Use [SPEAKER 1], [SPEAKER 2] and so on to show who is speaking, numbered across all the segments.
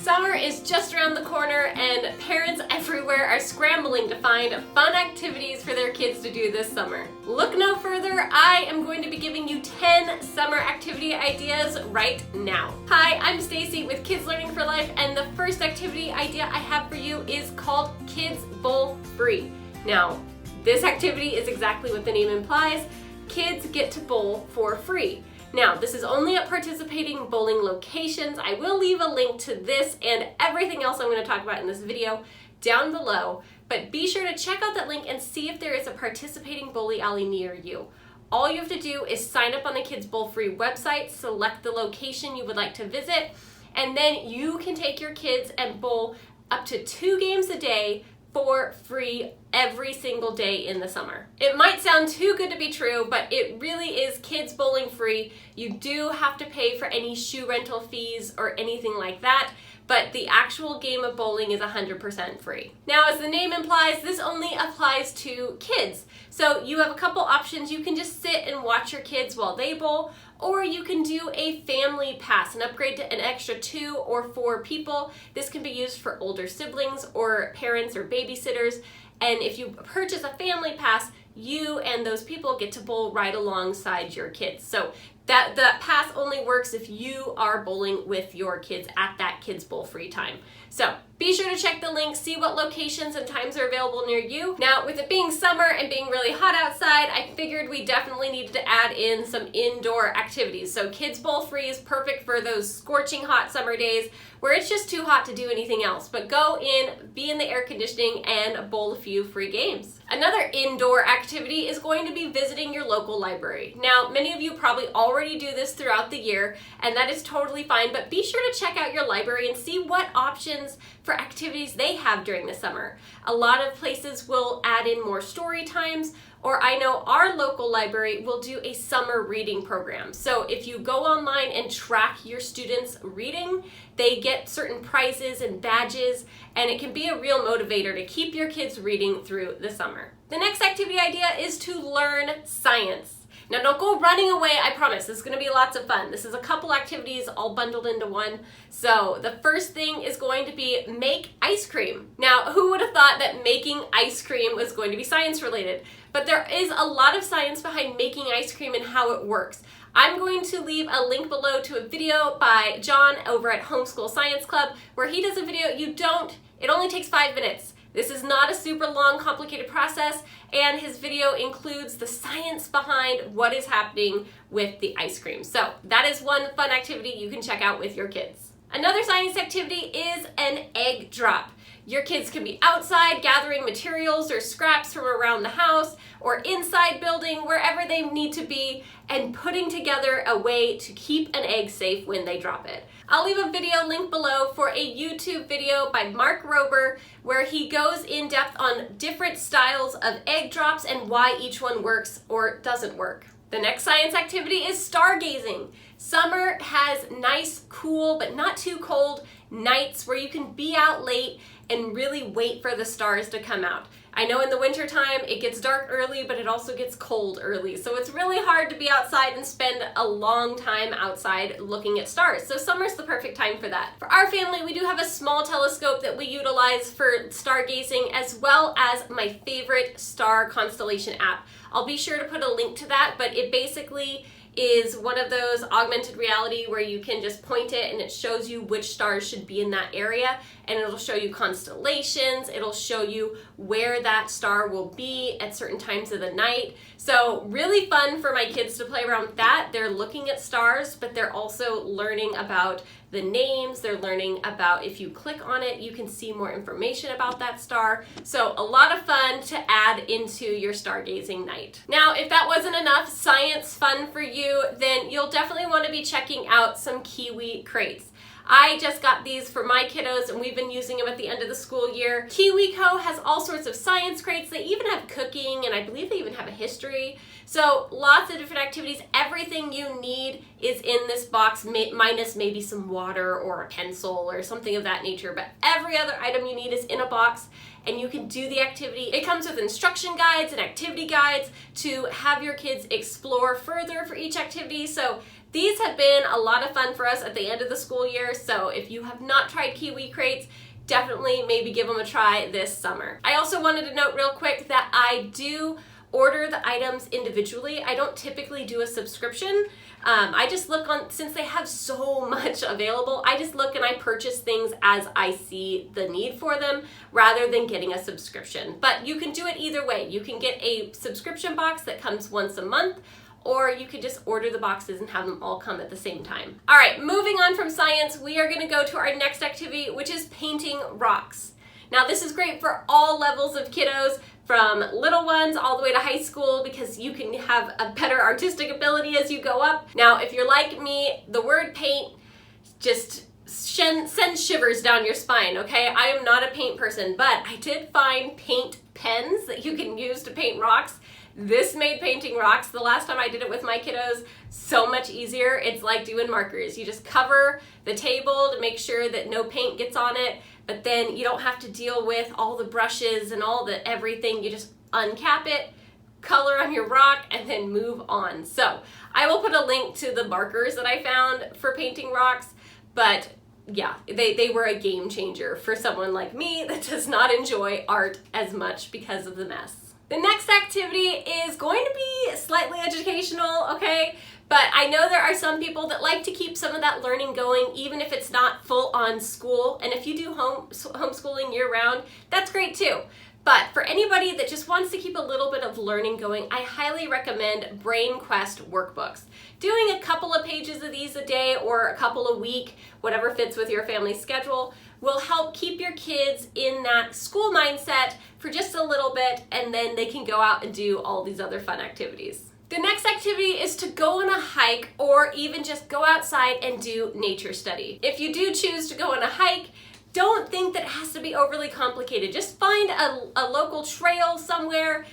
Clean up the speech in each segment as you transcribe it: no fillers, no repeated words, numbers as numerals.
[SPEAKER 1] Summer is just around the corner and parents everywhere are scrambling to find fun activities for their kids to do this summer. Look no further, I am going to be giving you 10 summer activity ideas right now. Hi, I'm Stacey with Kids Learning for Life, and the first activity idea I have for you is called Kids Bowl Free. Now, this activity is exactly what the name implies. Kids get to bowl for free. Now, this is only at participating bowling locations. I will leave a link to this and everything else I'm going to talk about in this video down below, but be sure to check out that link and see if there is a participating bowling alley near you. All you have to do is sign up on the Kids Bowl Free website, select the location you would like to visit, and then you can take your kids and bowl up to 2 games a day for free every single day in the summer. It might sound too good to be true, but it really is kids bowling free. You do have to pay for any shoe rental fees or anything like that, but the actual game of bowling is 100% free. Now, as the name implies, this only applies to kids. So you have a couple options. You can just sit and watch your kids while they bowl, or you can do a family pass and upgrade to an extra 2 or 4 people. This can be used for older siblings or parents or babysitters. And if you purchase a family pass, you and those people get to bowl right alongside your kids. So that pass only works if you are bowling with your kids at that Kids Bowl Free time. So be sure to check the link, see what locations and times are available near you. Now, with it being summer and being really hot outside, I figured we definitely needed to add in some indoor activities. So Kids Bowl Free is perfect for those scorching hot summer days where it's just too hot to do anything else. But go in, be in the air conditioning, and bowl a few free games. Another indoor activity is going to be visiting your local library. Now, many of you probably already do this throughout the year, and that is totally fine, but be sure to check out your library and see what options for activities they have during the summer. A lot of places will add in more story times, or I know our local library will do a summer reading program. So if you go online and track your students' reading, they get certain prizes and badges, and it can be a real motivator to keep your kids reading through the summer. The next activity idea is to learn science. Now, don't go running away, I promise. This is going to be lots of fun. This is a couple activities all bundled into one. So the first thing is going to be make ice cream. Now, who would have thought that making ice cream was going to be science related? But there is a lot of science behind making ice cream and how it works. I'm going to leave a link below to a video by John over at Homeschool Science Club where he does a video. It only takes 5 minutes. This is not a super long, complicated process, and his video includes the science behind what is happening with the ice cream. So that is one fun activity you can check out with your kids. Another science activity is an egg drop. Your kids can be outside gathering materials or scraps from around the house or inside building, wherever they need to be, and putting together a way to keep an egg safe when they drop it. I'll leave a video link below for a YouTube video by Mark Rober where he goes in depth on different styles of egg drops and why each one works or doesn't work. The next science activity is stargazing. Summer has nice, cool, but not too cold nights where you can be out late and really wait for the stars to come out. I know in the winter time it gets dark early, but it also gets cold early. So it's really hard to be outside and spend a long time outside looking at stars. So summer's the perfect time for that. For our family, we do have a small telescope that we utilize for stargazing, as well as my favorite star constellation app. I'll be sure to put a link to that, but it basically is one of those augmented reality where you can just point it and it shows you which stars should be in that area, and it'll show you constellations, it'll show you where that star will be at certain times of the night. So really fun for my kids to play around with that. They're looking at stars, but they're also learning about the names. They're learning about, if you click on it, you can see more information about that star. So a lot of fun to add into your stargazing night. Now, if that wasn't enough science fun for you, then you'll definitely want to be checking out some Kiwi crates. I just got these for my kiddos and we've been using them at the end of the school year. KiwiCo has all sorts of science crates. They even have cooking, and I believe they even have a history. So lots of different activities. Everything you need is in this box, minus maybe some water or a pencil or something of that nature. But every other item you need is in a box, and you can do the activity. It comes with instruction guides and activity guides to have your kids explore further for each activity. So These have been a lot of fun for us at the end of the school year, so if you have not tried Kiwi crates, definitely maybe give them a try this summer. I also wanted to note real quick that I do order the items individually. I don't typically do a subscription. I just look on, since they have so much available, I just look and I purchase things as I see the need for them rather than getting a subscription. But you can do it either way. You can get a subscription box that comes once a month, or you could just order the boxes and have them all come at the same time. All right, moving on from science, we are gonna go to our next activity, which is painting rocks. Now this is great for all levels of kiddos, from little ones all the way to high school, because you can have a better artistic ability as you go up. Now, if you're like me, the word paint just sends shivers down your spine, okay? I am not a paint person, but I did find paint pens that you can use to paint rocks. This made painting rocks, the last time I did it with my kiddos, so much easier. It's like doing markers. You just cover the table to make sure that no paint gets on it, but then you don't have to deal with all the brushes and all the everything. You just uncap it, color on your rock, and then move on. So I will put a link to the markers that I found for painting rocks, but yeah, they were a game changer for someone like me that does not enjoy art as much because of the mess. The next activity is going to be slightly educational, okay? But I know there are some people that like to keep some of that learning going, even if it's not full on school. And if you do homeschooling year round, that's great too. But for anybody that just wants to keep a little bit of learning going, I highly recommend Brain Quest workbooks. Doing a couple of pages of these a day or a couple a week, whatever fits with your family schedule, will help keep your kids in that school mindset for just a little bit, and then they can go out and do all these other fun activities. The next activity is to go on a hike or even just go outside and do nature study. If you do choose to go on a hike, don't think that it has to be overly complicated. Just find a local trail somewhere,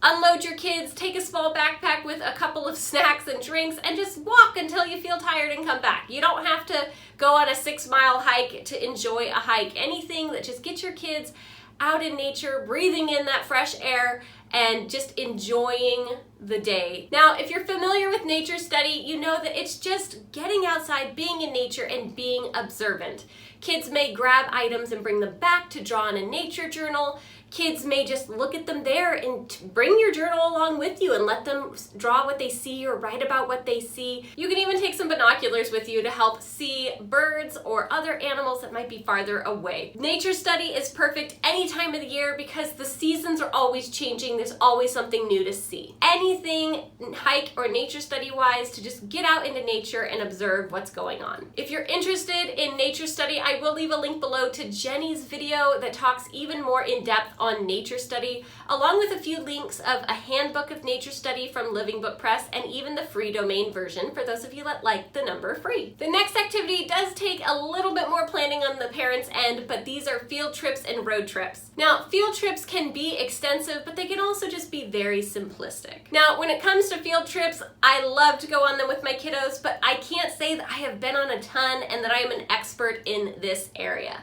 [SPEAKER 1] unload your kids, take a small backpack with a couple of snacks and drinks, and just walk until you feel tired and come back. You don't have to go on a 6-mile hike to enjoy a hike. Anything that just gets your kids out in nature, breathing in that fresh air, and just enjoying the day. Now, if you're familiar with nature study, you know that it's just getting outside, being in nature, and being observant. Kids may grab items and bring them back to draw in a nature journal. Kids may just look at them there and bring your journal along with you and let them draw what they see or write about what they see. You can even take some binoculars with you to help see birds or other animals that might be farther away. Nature study is perfect any time of the year because the seasons are always changing. There's always something new to see. Anything hike or nature study wise to just get out into nature and observe what's going on. If you're interested in nature study, I will leave a link below to Jenny's video that talks even more in depth on nature study, along with a few links of a handbook of nature study from Living Book Press and even the free domain version for those of you that like the number free. The next activity does take a little bit more planning on the parents' end, but these are field trips and road trips. Now, field trips can be extensive, but they can also just be very simplistic. Now, when it comes to field trips, I love to go on them with my kiddos, but I can't say that I have been on a ton and that I am an expert in this area.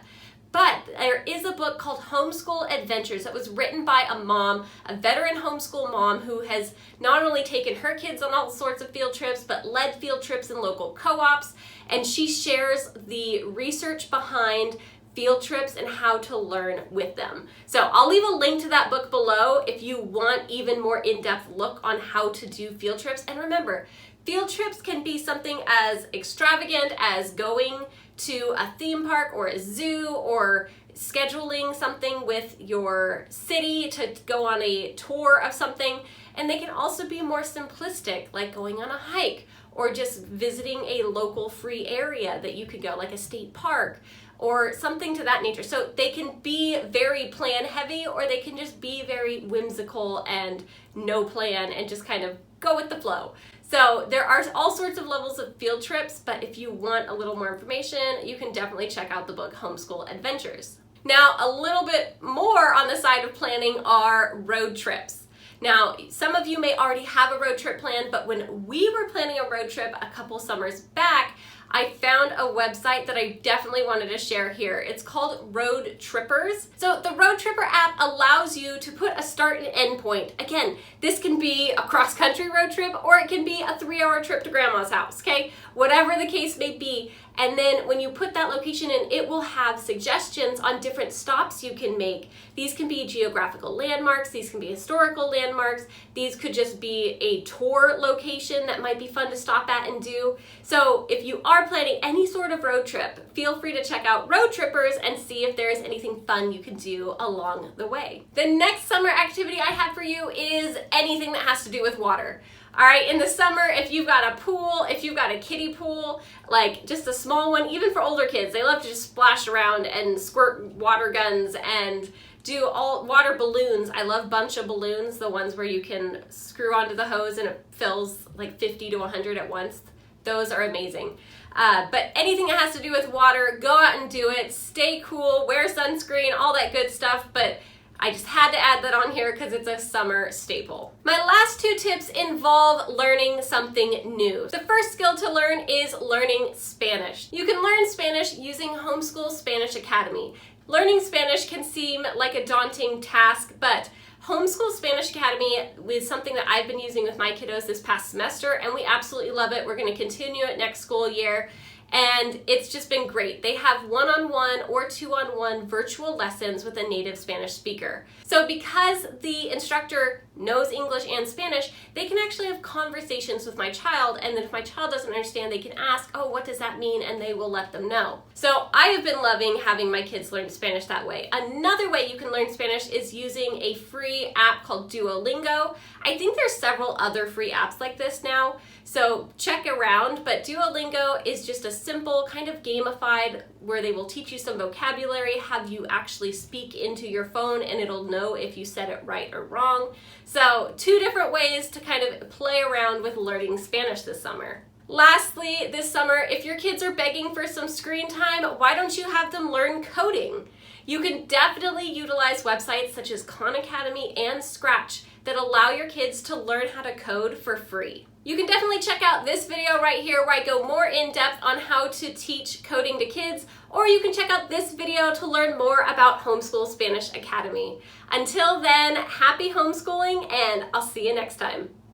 [SPEAKER 1] But there is a book called Homeschool Adventures that was written by a mom, a veteran homeschool mom who has not only taken her kids on all sorts of field trips, but led field trips in local co-ops. And she shares the research behind field trips and how to learn with them. So I'll leave a link to that book below if you want even more in-depth look on how to do field trips. And remember, field trips can be something as extravagant as going to a theme park or a zoo, or scheduling something with your city to go on a tour of something. And they can also be more simplistic, like going on a hike or just visiting a local free area that you could go, like a state park or something to that nature. So they can be very plan heavy, or they can just be very whimsical and no plan and just kind of go with the flow. So there are all sorts of levels of field trips, but if you want a little more information, you can definitely check out the book Homeschool Adventures. Now, a little bit more on the side of planning are road trips. Now, some of you may already have a road trip planned, but when we were planning a road trip a couple summers back, I found a website that I definitely wanted to share here. It's called Road Trippers. So the Road Tripper app allows you to put a start and end point. Again, this can be a cross-country road trip, or it can be a 3-hour trip to grandma's house, okay? Whatever the case may be. And then when you put that location in, it will have suggestions on different stops you can make. These can be geographical landmarks, these can be historical landmarks, these could just be a tour location that might be fun to stop at and do. So if you are planning any sort of road trip, feel free to check out Road Trippers and see if there is anything fun you can do along the way. The next summer activity I have for you is anything that has to do with water. All right, in the summer, if you've got a pool, if you've got a kiddie pool, like just a small one, even for older kids, they love to just splash around and squirt water guns and do all water balloons. I love bunch of balloons, the ones where you can screw onto the hose and it fills like 50 to 100 at once. Those are amazing. But anything that has to do with water, go out and do it. Stay cool, wear sunscreen, all that good stuff. But I just had to add that on here because it's a summer staple. My last 2 tips involve learning something new. The first skill to learn is learning Spanish. You can learn Spanish using Homeschool Spanish Academy. Learning Spanish can seem like a daunting task, but Homeschool Spanish Academy is something that I've been using with my kiddos this past semester, and we absolutely love it. We're going to continue it next school year. And it's just been great. They have one-on-one or two-on-one virtual lessons with a native Spanish speaker. So because the instructor knows English and Spanish, they can actually have conversations with my child, and then if my child doesn't understand, they can ask, oh, what does that mean? And they will let them know. So I have been loving having my kids learn Spanish that way. Another way you can learn Spanish is using a free app called Duolingo. I think there's several other free apps like this now, so check around, but Duolingo is just a simple kind of gamified where they will teach you some vocabulary, have you actually speak into your phone, and it'll know if you said it right or wrong. So 2 different ways to kind of play around with learning Spanish this summer. Lastly, this summer, if your kids are begging for some screen time, why don't you have them learn coding? You can definitely utilize websites such as Khan Academy and Scratch that allow your kids to learn how to code for free. You can definitely check out this video right here where I go more in depth on how to teach coding to kids, or you can check out this video to learn more about Homeschool Spanish Academy. Until then, happy homeschooling, and I'll see you next time.